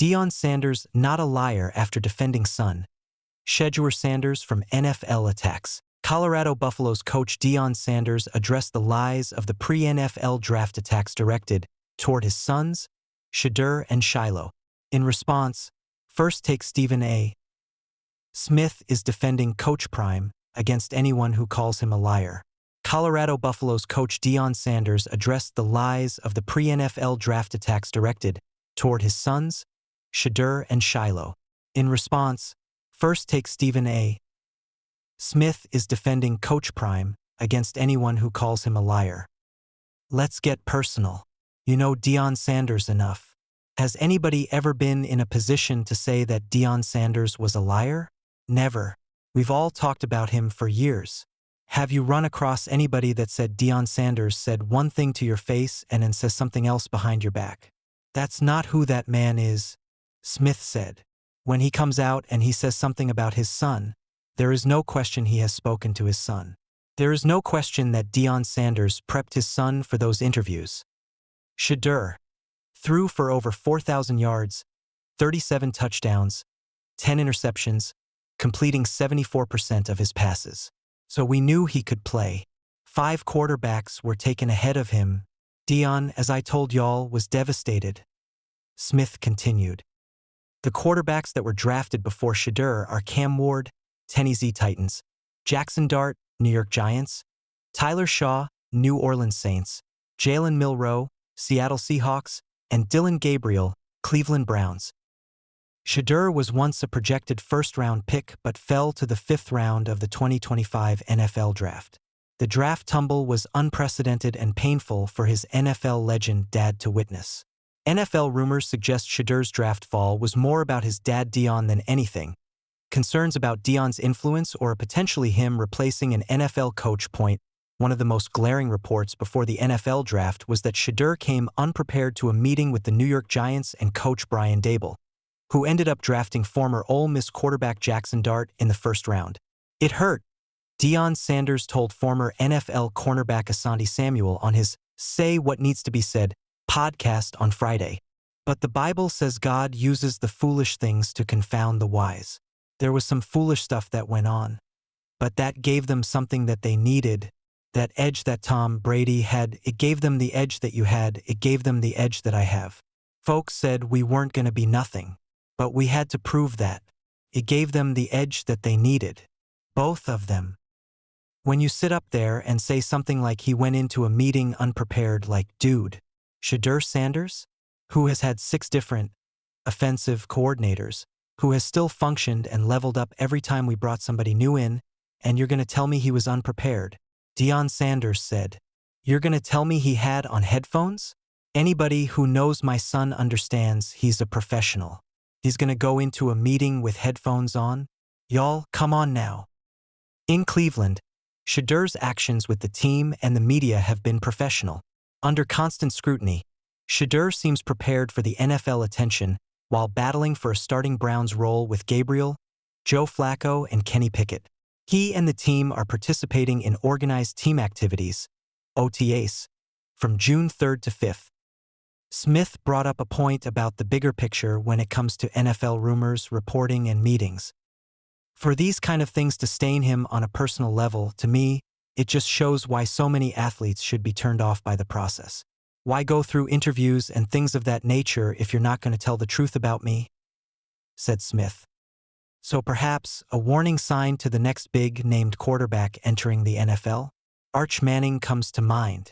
Deion Sanders not a liar after defending son. Sheduer Sanders from NFL attacks. Colorado Buffaloes coach Deion Sanders addressed the lies of the pre-NFL draft attacks directed toward his sons, Sheduer and Shiloh. In response, First Take Stephen A. Smith is defending Coach Prime against anyone who calls him a liar. Colorado Buffaloes coach Deion Sanders addressed the lies of the pre-NFL draft attacks directed toward his sons, Sheduer and Shiloh. In response, First Take Stephen A. Smith is defending Coach Prime against anyone who calls him a liar. Let's get personal. You know Deion Sanders enough. Has anybody ever been in a position to say that Deion Sanders was a liar? Never. We've all talked about him for years. Have you run across anybody that said Deion Sanders said one thing to your face and then says something else behind your back? That's not who that man is, Smith said. When he comes out and he says something about his son, there is no question he has spoken to his son. There is no question that Deion Sanders prepped his son for those interviews. Sheduer threw for over 4,000 yards, 37 touchdowns, 10 interceptions, completing 74% of his passes. So we knew he could play. 5 quarterbacks were taken ahead of him. Deion, as I told y'all, was devastated. Smith continued. The quarterbacks that were drafted before Sheduer are Cam Ward, Tennessee Titans, Jackson Dart, New York Giants, Tyler Shaw, New Orleans Saints, Jalen Milroe, Seattle Seahawks, and Dylan Gabriel, Cleveland Browns. Sheduer was once a projected first-round pick but fell to the 5th round of the 2025 NFL Draft. The draft tumble was unprecedented and painful for his NFL legend dad to witness. NFL rumors suggest Sheduer's draft fall was more about his dad Deion than anything. Concerns about Deion's influence or potentially him replacing an NFL coach. One of the most glaring reports before the NFL Draft was that Sheduer came unprepared to a meeting with the New York Giants and coach Brian Daboll, who ended up drafting former Ole Miss quarterback Jackson Dart in the 1st round. It hurt, Deion Sanders told former NFL cornerback Asante Samuel on his Say What Needs to Be Said podcast on Friday. But the Bible says God uses the foolish things to confound the wise. There was some foolish stuff that went on, but that gave them something that they needed. That edge that Tom Brady had, it gave them the edge that you had, it gave them the edge that I have. Folks said we weren't going to be nothing, but we had to prove that. It gave them the edge that they needed. Both of them. When you sit up there and say something like he went into a meeting unprepared, like, dude, Sheduer Sanders, who has had 6 different offensive coordinators, who has still functioned and leveled up every time we brought somebody new in, and you're going to tell me he was unprepared? Deion Sanders said, "You're going to tell me he had on headphones? Anybody who knows my son understands he's a professional. He's going to go into a meeting with headphones on? Y'all, come on now." In Cleveland, Sheduer's actions with the team and the media have been professional. Under constant scrutiny, Sheduer seems prepared for the NFL attention while battling for a starting Browns role with Gabriel, Joe Flacco, and Kenny Pickett. He and the team are participating in organized team activities, OTAs, from June 3rd to 5th. Smith brought up a point about the bigger picture when it comes to NFL rumors, reporting, and meetings. For these kind of things to stain him on a personal level, to me, it just shows why so many athletes should be turned off by the process. Why go through interviews and things of that nature if you're not going to tell the truth about me? Said Smith. So perhaps a warning sign to the next big-named quarterback entering the NFL? Arch Manning comes to mind.